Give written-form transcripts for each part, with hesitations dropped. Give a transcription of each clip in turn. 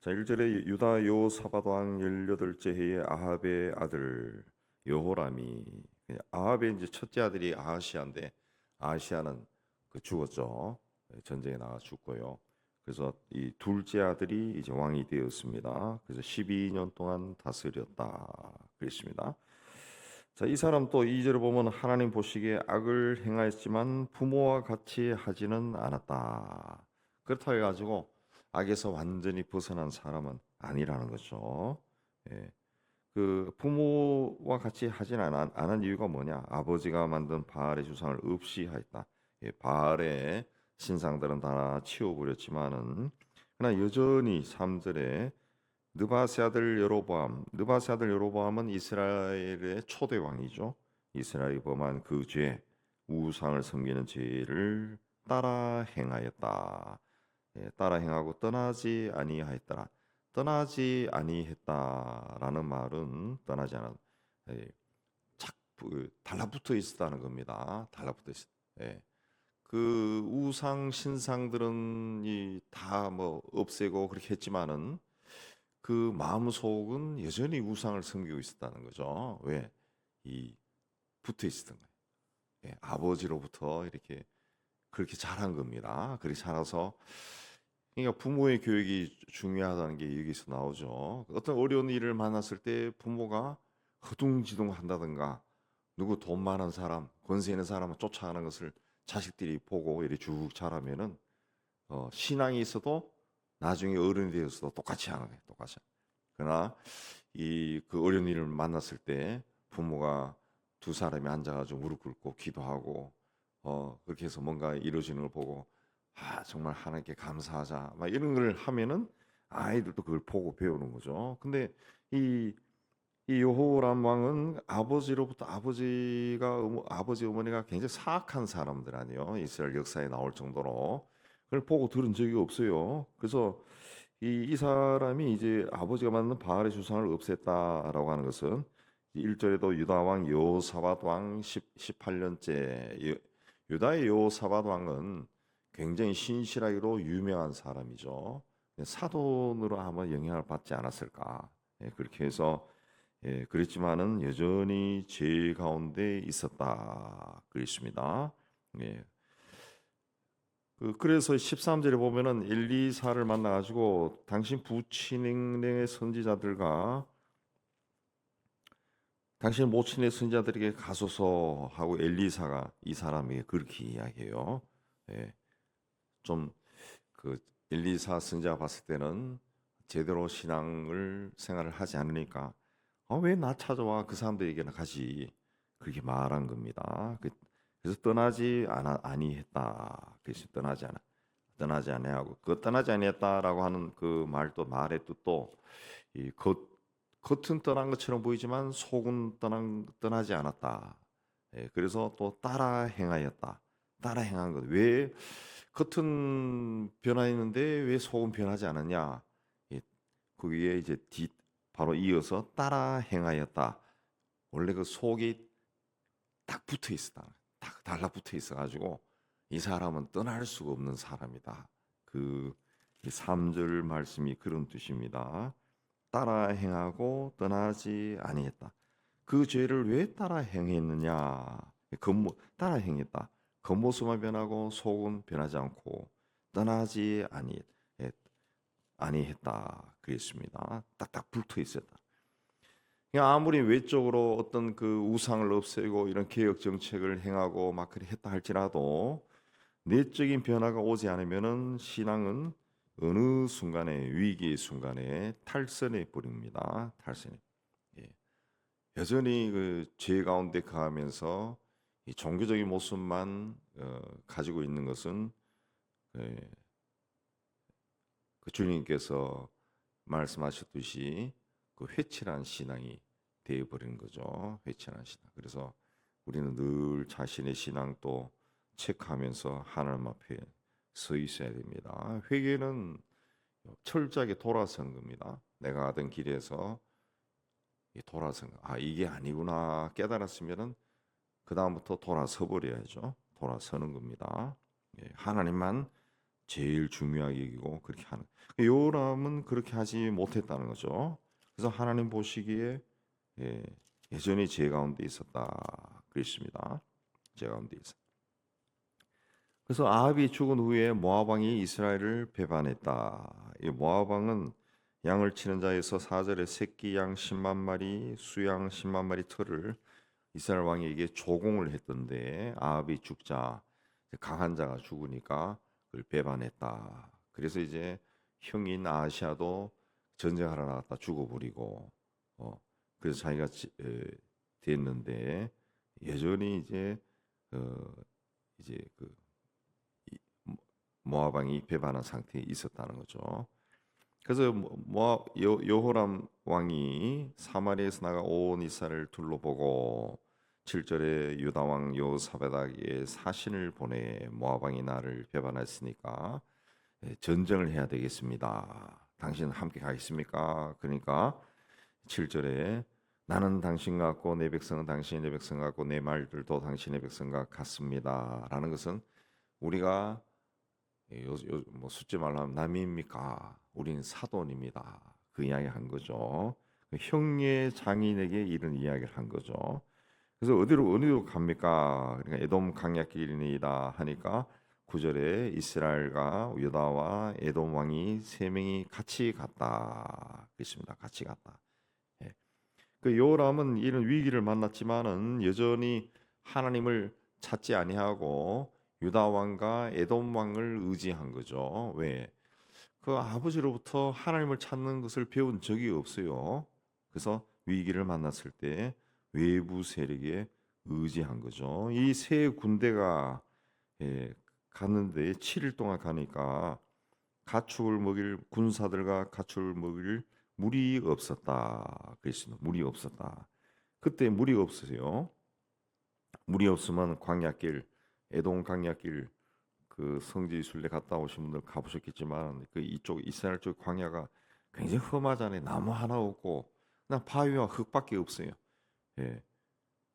자, 1절에 유다 여호사밧 왕 18째 해에 아합의 아들 여호람이, 아합의 이제 첫째 아들이 아하시아인데, 아하시아는 죽었죠. 전쟁에 나가 죽고요. 그래서 이 둘째 아들이 이제 왕이 되었습니다. 그래서 12년 동안 다스렸다 그랬습니다. 자, 이 사람 또 2절을 보면 하나님 보시기에 악을 행하였지만 부모와 같이 하지는 않았다. 그렇다 해가지고 악에서 완전히 벗어난 사람은 아니라는 거죠. 예. 그 부모와 같이 하진 않은 이유가 뭐냐? 아버지가 만든 바알의 주상을 없이 하였다. 예, 바알의 신상들은 다 치워버렸지만은 그러나 여전히 3절에 느바세 아들 여로보암은 이스라엘의 초대 왕이죠. 이스라엘이 범한 그 죄, 우상을 섬기는 죄를 따라 행하였다. 예, 따라 행하고 떠나지 아니하였더라. 떠나지 아니했다라는 말은 떠나지 않아, 예, 달라붙어 있었다는 겁니다. 달라붙어 있었. 예. 그 우상 신상들은 다 뭐 없애고 그렇게 했지만은 그 마음속은 여전히 우상을 섬기고 있었다는 거죠. 왜? 이 붙어 있었던 거예요. 예, 아버지로부터 이렇게 그렇게 자란 겁니다. 그렇게 자라서 그러니까 부모의 교육이 중요하다는 게 여기서 나오죠. 어떤 어려운 일을 만났을 때 부모가 허둥지둥 한다든가 누구 돈 많은 사람, 권세 있는 사람을 쫓아가는 것을 자식들이 보고 이렇게 쭉 자라면은 신앙이 있어도 나중에 어른이 되어서도 똑같이 하는 거예요. 똑같이. 그러나 이 그 어려운 일을 만났을 때 부모가 두 사람이 앉아가지고 무릎 꿇고 기도하고 그렇게 해서 뭔가 이루어지는 걸 보고 정말 하나님께 감사하자 막 이런 걸 하면은 아이들도 그걸 보고 배우는 거죠. 근데 이, 이 여호람 왕은 아버지로부터 아버지 어머니가 굉장히 사악한 사람들 아니에요. 이스라엘 역사에 나올 정도로 그걸 보고 들은 적이 없어요. 그래서 이 사람이 이제 아버지가 만든 바알의 주상을 없앴다라고 하는 것은 1절에도 유다 왕 여호사밧 왕 18년째 유다의 여호사밧 왕은 굉장히 신실하기로 유명한 사람이죠. 사돈으로 아마 영향을 받지 않았을까. 예, 그렇게 해서 그랬지만은 여전히 죄 가운데 있었다 그랬습니다. 예. 그래서 13절에 보면은 엘리사를 만나 가지고 당신 부친의 선지자들과 당신 모친의 선지자들에게 가소서 하고 엘리사가 이 사람에게 그렇게 이야기해요. 예. 좀 그 엘리사 선지자가 봤을 때는 제대로 신앙을 생활을 하지 않으니까 왜 나 찾아와 그 사람들에게나 가지 그렇게 말한 겁니다. 그래서 아니했다. 그래서 떠나지 아니하고 그 떠나지 아니했다라고 하는 그 말도 말의 뜻도 이 겉은 떠난 것처럼 보이지만 속은 떠나지 않았다. 예, 그래서 또 따라 행하였다. 따라 행한 것. 왜 겉은 변화했는데 왜 속은 변하지 않았냐? 예, 거기에 이제 바로 이어서 따라 행하였다. 원래 그 속이 딱 붙어 있었다. 딱 달라붙어 있어가지고 이 사람은 떠날 수가 없는 사람이다. 그 3절 말씀이 그런 뜻입니다. 따라 행하고 떠나지 아니했다. 그 죄를 왜 따라 행했느냐? 따라 행했다. 겉모습만 변하고 속은 변하지 않고 떠나지 아니했다. 그랬습니다. 딱딱 붙어 있었다. 그냥 아무리 외적으로 어떤 그 우상을 없애고 이런 개혁 정책을 행하고 막 그렇게 했다 할지라도 내적인 변화가 오지 않으면은 신앙은 어느 순간에 위기의 순간에 탈선해 버립니다. 탈선해. 예. 여전히 그 죄 가운데 거하면서 이 종교적인 모습만 가지고 있는 것은 예, 그 주님께서 말씀하셨듯이 그 회칠한 신앙이 되어 버리는 거죠. 회칠한 신앙. 그래서 우리는 늘 자신의 신앙도 체크하면서 하나님 앞에 서 있어야 됩니다. 회개는 철저하게 돌아선 겁니다. 내가 가던 길에서 돌아선 거. 이게 아니구나 깨달았으면은 그 다음부터 돌아서 버려야죠. 돌아서는 겁니다. 하나님만 제일 중요하게 여기고 그렇게 하는. 요람은 그렇게 하지 못했다는 거죠. 그래서 하나님 보시기에 예, 여전히 죄 가운데 있었다 그랬습니다. 죄 가운데 있었. 그래서 아합이 죽은 후에 모압 왕이 이스라엘을 배반했다. 이 모압 왕은 양을 치는 자에서 4절에 새끼 양 10만 마리, 수양 10만 마리 털을 이스라엘 왕에게 조공을 했던데 아합이 죽자 강한 자가 죽으니까 그걸 배반했다. 그래서 이제 형인 아시아도 전쟁하러 나갔다 죽어버리고 그래서 자기가 됐는데 여전히 이제 그 모압 왕이 배반한 상태에 있었다는 거죠. 그래서 모압 여호람 왕이 사마리아에서 나가 온 이스라엘을 둘러보고 7절에 유다 왕 여호사밧에게 사신을 보내 모압 왕이 나를 배반했으니까 전쟁을 해야 되겠습니다. 당신 함께 가겠습니까? 그러니까 7절에 나는 당신 같고 내 백성은 당신의 백성 같고 내 말들도 당신의 백성과 같습니다. 라는 것은 우리가 뭐 숫지 말하면 남입니까? 우리는 사돈입니다. 그 이야기 한 거죠. 형의 장인에게 이런 이야기를 한 거죠. 그래서 어디로 갑니까? 그러니까 에돔 강약길이다 하니까 9절에 이스라엘과 유다와 에돔 왕이 세 명이 같이 갔다. 그렇습니다. 같이 갔다. 예. 그 요람은 이런 위기를 만났지만은 여전히 하나님을 찾지 아니하고 유다 왕과 에돔 왕을 의지한 거죠. 왜? 그 아버지로부터 하나님을 찾는 것을 배운 적이 없어요. 그래서 위기를 만났을 때 외부 세력에 의지한 거죠. 이 세 군대가 갔는데 7일 동안 가니까 가축을 먹일 군사들과 가축을 먹일 물이 없었다. 그랬습니다. 물이 없었다. 그때 물이 없으세요. 물이 없으면 광야길, 에돔 광야길 그 성지 순례 갔다 오신 분들 가보셨겠지만 그 이쪽 이스라엘 쪽 광야가 굉장히 험하잖아요. 나무 하나 없고 그냥 바위와 흙밖에 없어요. 예.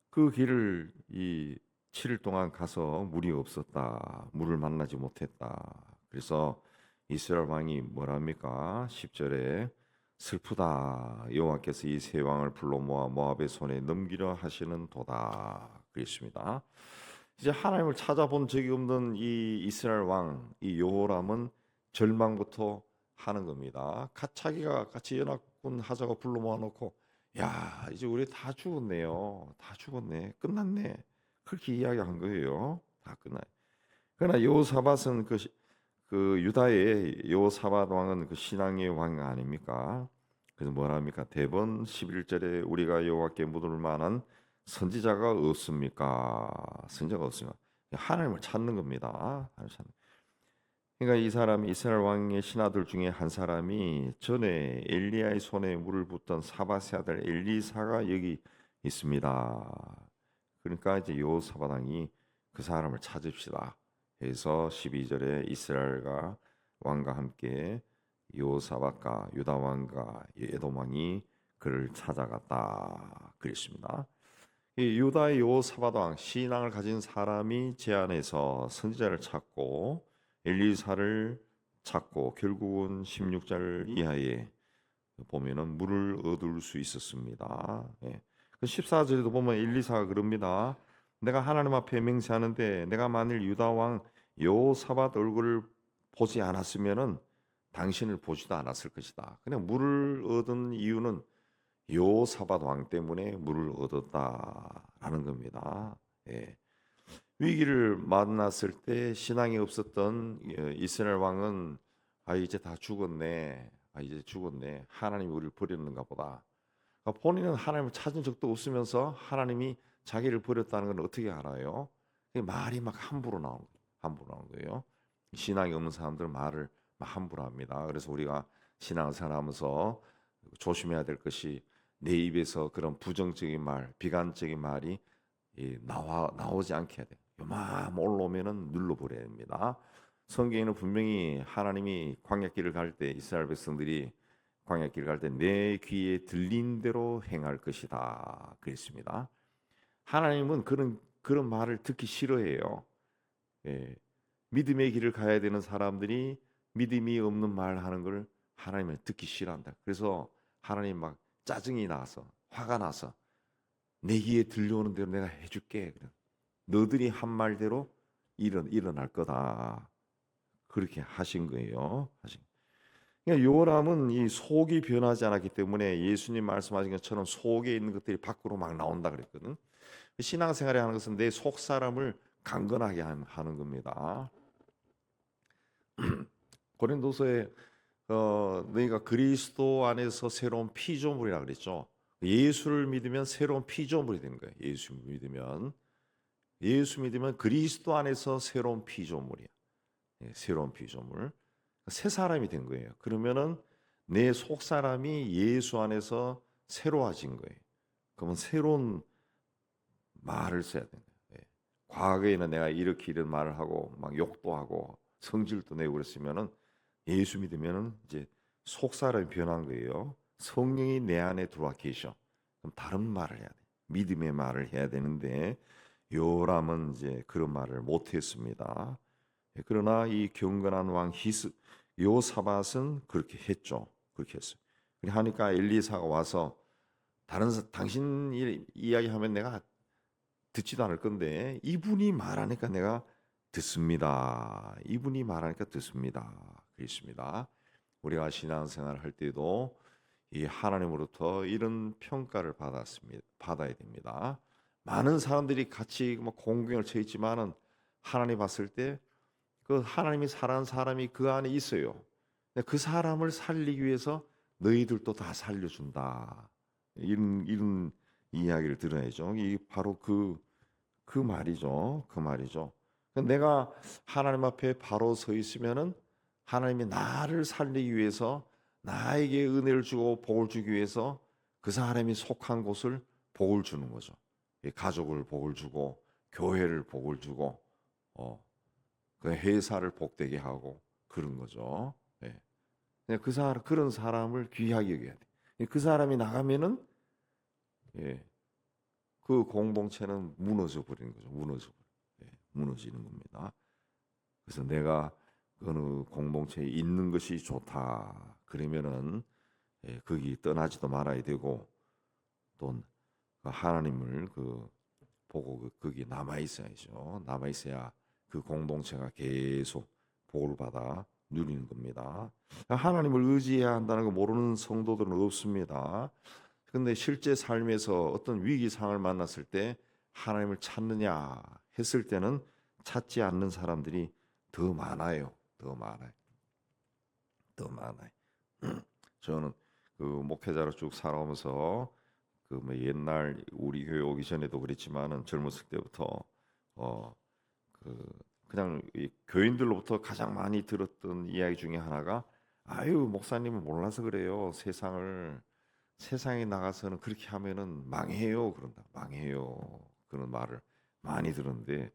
그 길을 이 7일 동안 가서 물이 없었다. 물을 만나지 못했다. 그래서 이스라엘 왕이 뭐랍니까? 10절에 슬프다. 여호와께서 이 세 왕을 불러 모아 모압의 손에 넘기려 하시는 도다. 그랬습니다. 이제 하나님을 찾아본 적이 없는 이 이스라엘 왕, 이 여호람은 절망부터 하는 겁니다. 자기가 같이 연합군 하자고 불러 모아놓고, 야, 이제 우리 다 죽었네요. 다 죽었네. 끝났네. 그렇게 이야기한 거예요. 다 끝나. 그러나 여호사밧은 그 유다의 여호사밧 왕은 그 신앙의 왕 아닙니까? 그래서 뭐랍니까? 대번 11절에 우리가 여호와께 묻을 만한 선지자가 없습니까? 선지자가 없습니까? 하나님을 찾는 겁니다. 하나님을 찾는. 그러니까 이 사람이 이스라엘 왕의 신하들 중에 한 사람이 전에 엘리야의 손에 물을 붓던 사밧의 아들 엘리사가 여기 있습니다. 그러니까 이제 여호사밧 왕이 그 사람을 찾읍시다. 해서 12절에 이스라엘과 왕과 함께 여호사밧과 유다 왕과 에돔 왕이 그를 찾아갔다. 그랬습니다. 이 유다의 여호사밧 왕 신앙을 가진 사람이 제안해서 선지자를 찾고 엘리사를 찾고 결국은 16절 이하에 보면은 물을 얻을 수 있었습니다. 예. 그 14절에도 보면 엘리사가 그럽니다. 내가 하나님 앞에 맹세하는데 내가 만일 유다 왕 여호사밧 얼굴을 보지 않았으면은 당신을 보지도 않았을 것이다. 그냥 물을 얻은 이유는 여호사밧 왕 때문에 물을 얻었다라는 겁니다. 예. 위기를 만났을 때 신앙이 없었던 이스라엘 왕은 이제 다 죽었네. 이제 죽었네. 하나님이 우리를 버렸는가 보다. 그러니까 본인은 하나님을 찾은 적도 없으면서 하나님이 자기를 버렸다는 건 어떻게 알아요? 말이 막 함부로 나온 거예요. 함부로 나온 거예요. 신앙이 없는 사람들은 말을 막 함부로 합니다. 그래서 우리가 신앙생활하면서 조심해야 될 것이 내 입에서 그런 부정적인 말, 비관적인 말이 나오지 않게 해야 돼요. 요만 올라오면은 눌러버려야 됩니다. 성경에는 분명히 하나님이 광야길을 갈 때 이스라엘 백성들이 광야길을 갈 때 내 귀에 들린 대로 행할 것이다 그랬습니다. 하나님은 그런 말을 듣기 싫어해요. 예. 믿음의 길을 가야 되는 사람들이 믿음이 없는 말 하는 걸 하나님은 듣기 싫어한다. 그래서 하나님 막 짜증이 나서 화가 나서 내 귀에 들려오는 대로 내가 해줄게. 너들이 한 말대로 일어날 거다. 그렇게 하신 거예요. 그러니까 요람은 이 속이 변하지 않았기 때문에 예수님 말씀하신 것처럼 속에 있는 것들이 밖으로 막 나온다 그랬거든. 신앙생활에 하는 것은 내 속 사람을 강건하게 하는 겁니다. 고린도서에 너희가 그리스도 안에서 새로운 피조물이라 그랬죠. 예수를 믿으면 새로운 피조물이 되는 거예요. 예수 믿으면 그리스도 안에서 새로운 피조물이야. 새로운 피조물. 새 사람이 된 거예요. 그러면은 내 속 사람이 예수 안에서 새로워진 거예요. 그러면 새로운 말을 써야 되는 거예요. 과거에는 내가 이렇게 이런 말을 하고 막 욕도 하고 성질도 내고 그랬으면은 예수 믿으면은 이제 속 사람이 변한 거예요. 성령이 내 안에 들어와 계셔. 그럼 다른 말을 해야 돼. 믿음의 말을 해야 되는데 요람은 이제 그런 말을 못 했습니다. 그러나 이 경건한 왕 요사밧은 그렇게 했죠. 그렇게 했어요. 그렇게 하니까 엘리사가 와서 당신 이야기하면 내가 듣지도 않을 건데 이분이 말하니까 내가 듣습니다. 이분이 말하니까 듣습니다. 그렇습니다. 우리가 신앙생활을 할 때도 이 하나님으로부터 이런 평가를 받아야 됩니다. 많은 사람들이 같이 공경을 쳐 있지만은 하나님 봤을 때 그 하나님이 사랑하는 사람이 그 안에 있어요. 그 사람을 살리기 위해서 너희들도 다 살려준다. 이런 이야기를 들어야죠. 이 바로 그 말이죠. 그 말이죠. 내가 하나님 앞에 바로 서 있으면은 하나님이 나를 살리기 위해서 나에게 은혜를 주고 복을 주기 위해서 그 사람이 속한 곳을 복을 주는 거죠. 가족을 복을 주고 교회를 복을 주고 그 회사를 복되게 하고 그런 거죠. 그런 사람을 귀하게 여겨야 돼. 그 사람이 나가면은 그 공동체는 무너져 버리는 거죠. 무너지는 겁니다. 그래서 내가 어느 공동체에 있는 것이 좋다. 그러면은 거기 떠나지도 말아야 되고 또 하나님을 보고 거기 남아 있어야죠. 남아 있어야 그 공동체가 계속 복을 받아 누리는 겁니다. 하나님을 의지해야 한다는 거 모르는 성도들은 없습니다. 그런데 실제 삶에서 어떤 위기 상황을 만났을 때 하나님을 찾느냐 했을 때는 찾지 않는 사람들이 더 많아요. 더 많아요. 저는 그 목회자로 쭉 살아오면서 옛날 우리 교회 오기 전에도 그랬지만은 젊었을 때부터 그냥 이 교인들로부터 가장 많이 들었던 이야기 중에 하나가 아유 목사님은 몰라서 그래요. 세상에 나가서는 그렇게 하면은 망해요. 그런다. 망해요. 그런 말을 많이 들었는데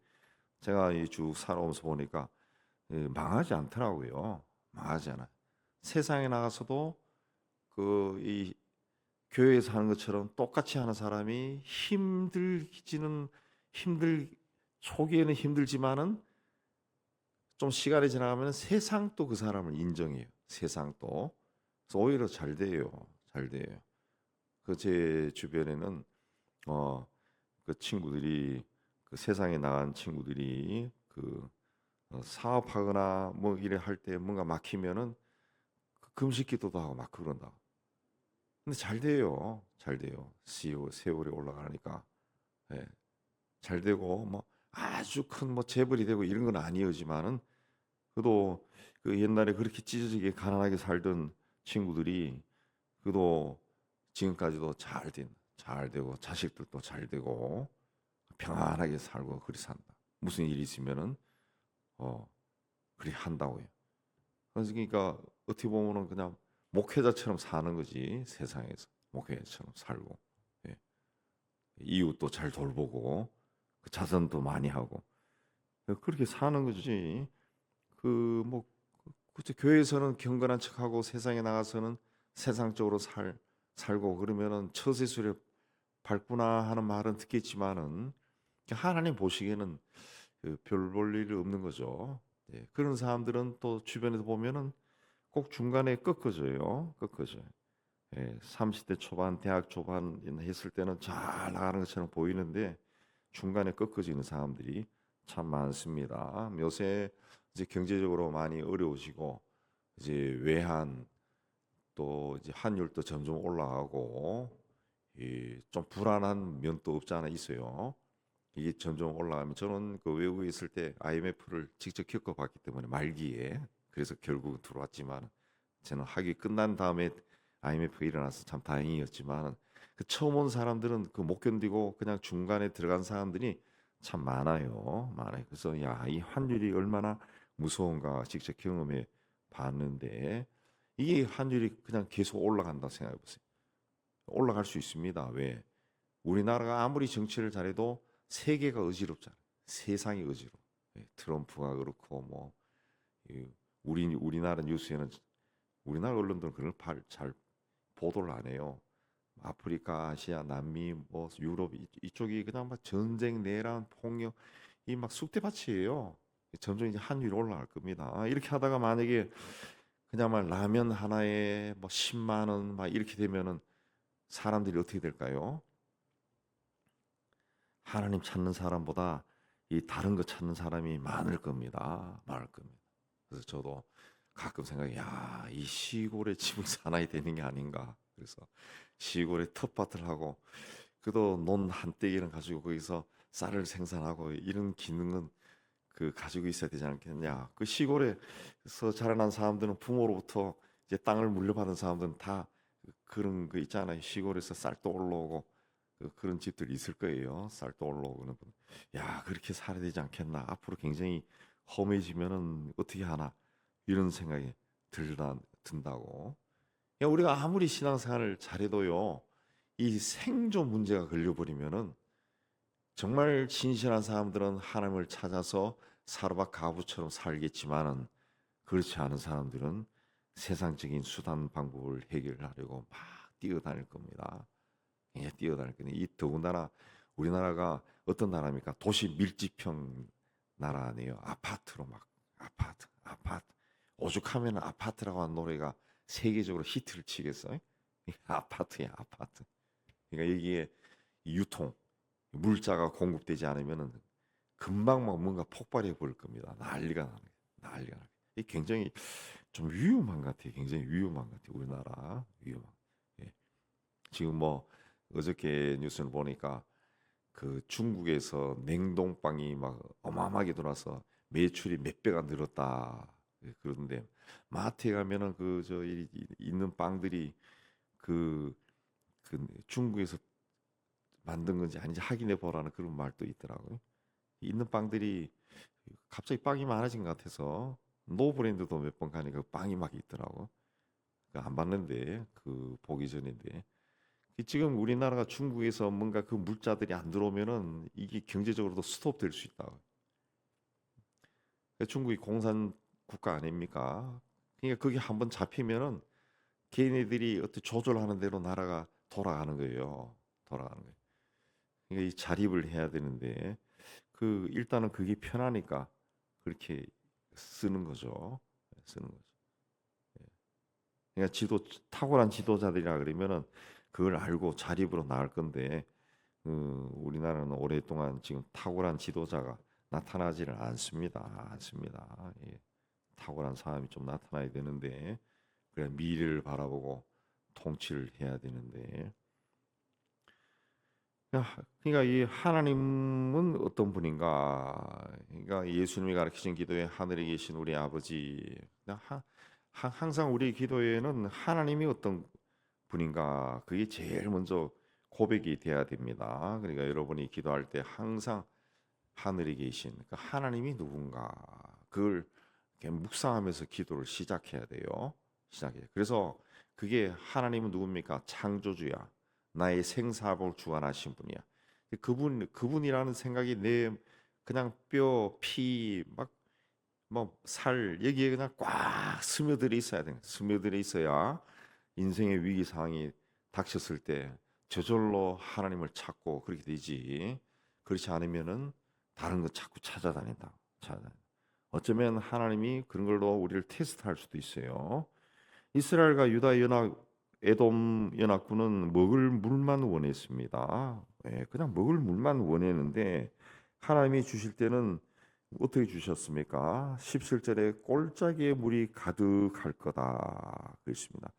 제가 쭉 살아오면서 보니까 망하지 않더라고요. 망하지 않아요. 세상에 나가서도 이 교회에서 하는 것처럼 똑같이 하는 사람이 초기에는 힘들지만은 좀 시간이 지나가면 세상도 그 사람을 인정해요. 세상도. 그래서 오히려 잘 돼요. 잘 돼요. 제 주변에는 그 친구들이 세상에 나간 친구들이 사업하거나 뭐 일을 할 때 뭔가 막히면은 금식 기도도 하고 막 그런다. 근데 잘 돼요. 잘 돼요. 세월이 올라가니까. 예. 잘 되고 뭐 아주 큰 재벌이 되고 이런 건 아니었지만은 그래도 옛날에 그렇게 찢어지게 가난하게 살던 친구들이 그래도 지금까지도 잘 되고 자식들도 잘 되고 평안하게 살고 그리 산다. 무슨 일이 있으면은 그리 한다고요. 그러니까 어떻게 보면은 그냥 목회자처럼 사는 거지 세상에서 목회자처럼 살고 이웃도 잘 돌보고 자선도 많이 하고 그렇게 사는 거지. 그치, 교회에서는 경건한 척하고 세상에 나가서는 세상적으로 살고 그러면은 처세술에 밟구나 하는 말은 듣겠지만은 하나님 보시기에는 별 볼 일이 없는 거죠. 예, 그런 사람들은 또 주변에서 보면은 꼭 중간에 꺾어져요. 꺾어져요. 예, 30대 초반, 대학 초반 했을 때는 잘 나가는 것처럼 보이는데 중간에 꺾어지는 사람들이 참 많습니다. 요새 이제 경제적으로 많이 어려우시고 이제 외환 또 이제 환율도 점점 올라가고 좀 불안한 면도 없지 않아 있어요. 이게 점점 올라가면 저는 그 외국에 있을 때 IMF를 직접 겪어봤기 때문에 말기에 그래서 결국은 들어왔지만 저는 학위 끝난 다음에 IMF가 일어나서 참 다행이었지만 그 처음 온 사람들은 그 못 견디고 그냥 중간에 들어간 사람들이 참 많아요. 많아요. 그래서 야, 이 환율이 얼마나 무서운가 직접 경험해 봤는데 이게 환율이 그냥 계속 올라간다 생각해 보세요. 올라갈 수 있습니다. 왜? 우리나라가 아무리 정치를 잘해도 세계가 어지럽잖아요. 세상이 어지러워. 예, 트럼프가 그렇고 뭐 우리나라 뉴스에는 우리나라 언론들은 그걸 잘 보도를 안 해요. 아프리카, 아시아, 남미, 뭐 유럽 이쪽이 그냥 막 전쟁, 내란, 폭력 이 막 쑥대밭이에요. 점점 이제 환율이 올라갈 겁니다. 이렇게 하다가 만약에 그냥 막 라면 하나에 뭐 10만 원 막 이렇게 되면은 사람들이 어떻게 될까요? 하나님 찾는 사람보다 이 다른 거 찾는 사람이 많을 겁니다. 많을 겁니다. 그래서 저도 가끔 생각해, 야, 이 시골에 집을 사놔야 되는 게 아닌가. 그래서 시골에 텃밭을 하고, 그래도 논 한떼기는 가지고 거기서 쌀을 생산하고 이런 기능은 그 가지고 있어야 되지 않겠냐. 그 시골에서 자라난 사람들은 부모로부터 이제 땅을 물려받은 사람들은 다 그런 거 있잖아요. 시골에서 쌀도 올라오고 그런 집들이 있을 거예요. 쌀도 올라오는 분. 야, 그렇게 살아야 되지 않겠나. 앞으로 굉장히 험해지면은 어떻게 하나 이런 생각이 든다고. 야, 우리가 아무리 신앙생활을 잘해도요. 이 생존 문제가 걸려버리면은 정말 신실한 사람들은 하나님을 찾아서 사르밧 가부처럼 살겠지만은 그렇지 않은 사람들은 세상적인 수단 방법을 해결하려고 막 뛰어다닐 겁니다. 예, 뛰어다닐 겁니다. 이 더군다나 우리나라가 어떤 나라입니까? 도시 밀집형 나라 아니에요. 아파트로 막 아파트 오죽하면 아파트라고 하는 노래가 세계적으로 히트를 치겠어요? 아파트야 아파트. 그러니까 여기에 유통 물자가 공급되지 않으면은 금방 막 뭔가 폭발해 버릴 겁니다. 난리가 나는 거예요. 난리가 나는 거예요. 이 굉장히 좀 위험한 것 같아요. 굉장히 위험한 것 같아요. 우리나라 위험한. 예. 지금 뭐 어저께 뉴스를 보니까 그 중국에서 냉동빵이 막 어마어마하게 들어와서 매출이 몇 배가 늘었다. 예, 그런데 마트에 가면은 그 저 있는 빵들이 그, 그 중국에서 만든 건지 아닌지 확인해 보라는 그런 말도 있더라고요. 있는 빵들이 갑자기 빵이 많아진 것 같아서 노 브랜드도 몇 번 가니까 빵이 막 있더라고. 안 봤는데 그 보기 전인데 지금 우리나라가 중국에서 뭔가 그 물자들이 안 들어오면은 이게 경제적으로도 스톱될 수 있다. 중국이 공산 국가 아닙니까? 그러니까 그게 한번 잡히면은 걔네들이 어떻게 조절하는 대로 나라가 돌아가는 거예요. 돌아가는 거예요. 그러니까 이 자립을 해야 되는데 그 일단은 그게 편하니까 그렇게 쓰는 거죠. 쓰는 거죠. 그러니까 탁월한 지도자들이라 그러면은 그걸 알고 자립으로 나갈 건데 우리나라는 오랫동안 지금 탁월한 지도자가 나타나지를 않습니다. 않습니다. 예. 탁월한 사람이 좀 나타나야 되는데 그래 미래를 바라보고 통치를 해야 되는데 그러니까 이 하나님은 어떤 분인가? 그러니까 예수님이 가르치신 기도에 하늘에 계신 우리 아버지. 항상 우리 기도에는 하나님이 어떤 분인가? 그게 제일 먼저 고백이 돼야 됩니다. 그러니까 여러분이 기도할 때 항상 하늘에 계신 그러니까 하나님이 누군가? 그걸 이렇게 묵상하면서 기도를 시작해야 돼요. 시작해. 그래서 그게 하나님은 누굽니까? 창조주야. 나의 생사복을 주관하신 분이야. 그분이라는 생각이 내 그냥 뼈, 피, 막 뭐 살 여기에 그냥 꽉 스며들어 있어야 돼. 스며들어 있어야 인생의 위기 상황이 닥쳤을 때 저절로 하나님을 찾고 그렇게 되지. 그렇지 않으면은 다른 거 자꾸 찾아다닌다. 찾아다닌다. 어쩌면 하나님이 그런 걸로 우리를 테스트할 수도 있어요. 이스라엘과 유다 연합 에돔 연합군은 먹을 물만 원했습니다. 예, 그냥 먹을 물만 원했는데 하나님이 주실 때는 어떻게 주셨습니까? 17절에 골짜기에 물이 가득할 거다 그랬습니다.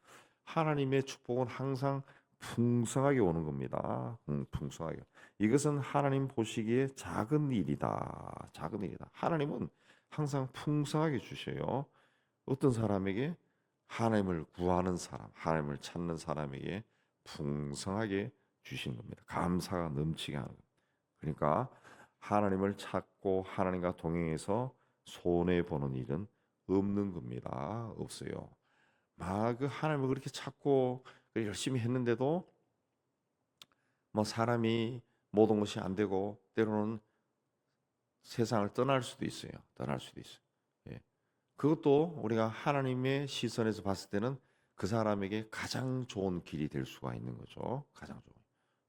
하나님의 축복은 항상 풍성하게 오는 겁니다. 풍성하게. 이것은 하나님 보시기에 작은 일이다. 작은 일이다. 하나님은 항상 풍성하게 주셔요. 어떤 사람에게 하나님을 구하는 사람, 하나님을 찾는 사람에게 풍성하게 주신 겁니다. 감사가 넘치게 하는 겁니다. 그러니까 하나님을 찾고 하나님과 동행해서 손해 보는 일은 없는 겁니다. 없어요. 막 그 하나님을 그렇게 찾고 열심히 했는데도 뭐 사람이 모든 것이 안 되고 때로는 세상을 떠날 수도 있어요. 떠날 수도 있어요. 예. 그것도 우리가 하나님의 시선에서 봤을 때는 그 사람에게 가장 좋은 길이 될 수가 있는 거죠. 가장 좋은.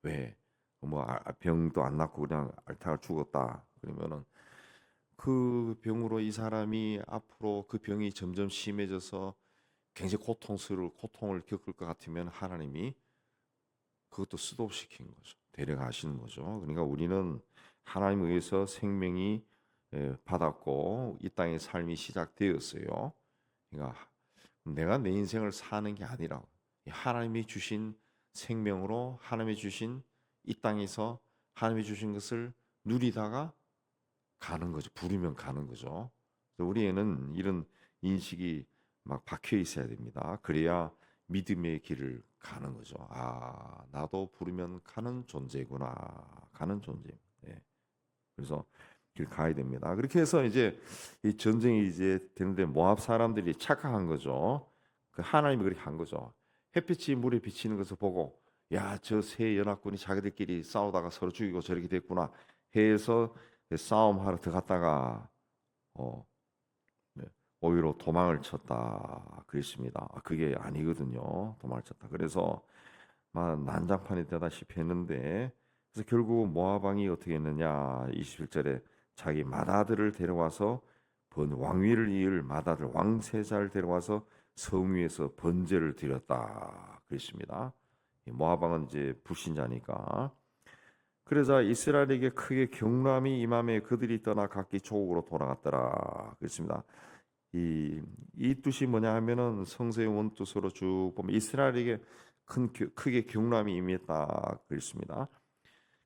왜? 뭐 병도 안 낫고 그냥 앓다가 죽었다. 그러면은 그 병으로 이 사람이 앞으로 그 병이 점점 심해져서 굉장히 고통을 겪을 것 같으면 하나님이 그것도 스톱시킨 거죠. 데려가시는 거죠. 그러니까 우리는 하나님에 의해서 생명이 받았고 이 땅의 삶이 시작되었어요. 그러니까 내가 내 인생을 사는 게 아니라 하나님이 주신 생명으로 하나님이 주신 이 땅에서 하나님이 주신 것을 누리다가 가는 거죠. 부르면 가는 거죠. 우리에는 이런 인식이 막 박혀 있어야 됩니다. 그래야 믿음의 길을 가는 거죠. 아, 나도 부르면 가는 존재구나. 가는 존재. 예. 그래서 길 가야 됩니다. 그렇게 해서 이제 이 전쟁이 이제 되는데 모압 사람들이 착각한 거죠. 그 하나님이 그렇게 한 거죠. 햇빛이 물에 비치는 것을 보고 야, 저 세 연합군이 자기들끼리 싸우다가 서로 죽이고 저렇게 됐구나 해서 싸움하러 들어갔다가 어, 네, 오히려 도망을 쳤다 그랬습니다. 그게 아니거든요. 도망을 쳤다. 그래서 막 난장판이 되다시피 했는데 그래서 결국 모압 왕이 어떻게 했느냐 21절에 자기 맏아들을 데려와서 왕위를 이을 맏아들 왕세자를 데려와서 성 위에서 번제를 드렸다 그랬습니다. 모압 왕은 이제 불신자니까 그러자 이스라엘에게 크게 경람이 임함에 그들이 떠나 각기 조국으로 돌아갔더라 그랬습니다. 이 뜻이 뭐냐 하면은 성서의 원뜻으로 쭉 보면 이스라엘에게 크게 경람이 임했다 그랬습니다.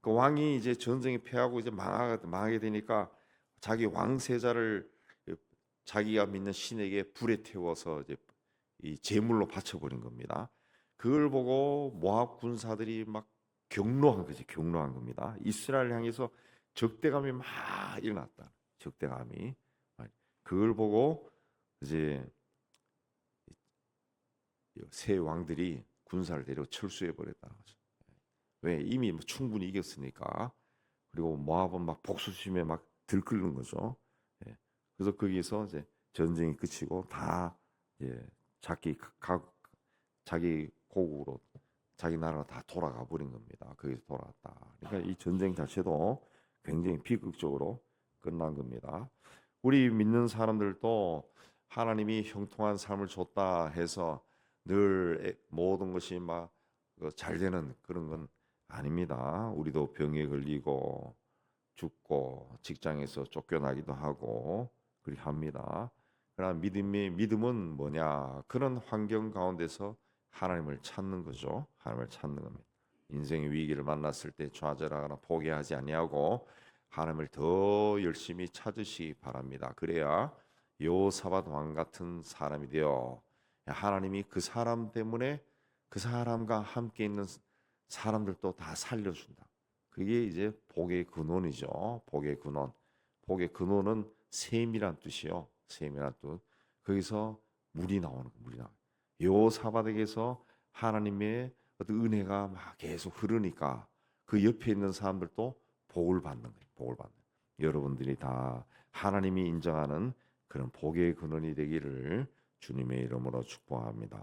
그 왕이 이제 전쟁에 패하고 이제 망하게 되니까 자기 왕세자를 자기가 믿는 신에게 불에 태워서 이제 이 제물로 바쳐버린 겁니다. 그걸 보고 모압 군사들이 막 경노한 거지, 경노한 겁니다. 이스라엘 향해서 적대감이 막 일어났다. 적대감이. 그걸 보고 이제 세 왕들이 군사를 데리고 철수해 버렸다는 거죠. 왜? 이미 뭐 충분히 이겼으니까. 그리고 모압은 막 복수심에 막 들끓는 거죠. 예. 그래서 거기서 이제 전쟁이 끝이고 다 예, 자기 고국으로 자기 나라로 다 돌아가 버린 겁니다. 거기서 돌아갔다. 그러니까 이 전쟁 자체도 굉장히 비극적으로 끝난 겁니다. 우리 믿는 사람들도 하나님이 형통한 삶을 줬다 해서 늘 모든 것이 막 잘 되는 그런 건 아닙니다. 우리도 병에 걸리고 죽고 직장에서 쫓겨나기도 하고 그렇게 합니다. 그러나 믿음은 뭐냐? 그런 환경 가운데서 하나님을 찾는 거죠. 하나님을 찾는 겁니다. 인생의 위기를 만났을 때 좌절하거나 포기하지 아니하고 하나님을 더 열심히 찾으시기 바랍니다. 그래야 여호사밧 왕 같은 사람이 되어 하나님이 그 사람 때문에 그 사람과 함께 있는 사람들도 다 살려준다. 그게 이제 복의 근원이죠. 복의 근원. 복의 근원은 셈이란 뜻이요. 셈이란 뜻. 거기서 물이 나오는 거, 물이 나와. 여호사밧에게서 하나님의 어떤 은혜가 막 계속 흐르니까 그 옆에 있는 사람들도 복을 받는 거예요. 복을 받는. 여러분들이 다 하나님이 인정하는 그런 복의 근원이 되기를 주님의 이름으로 축복합니다.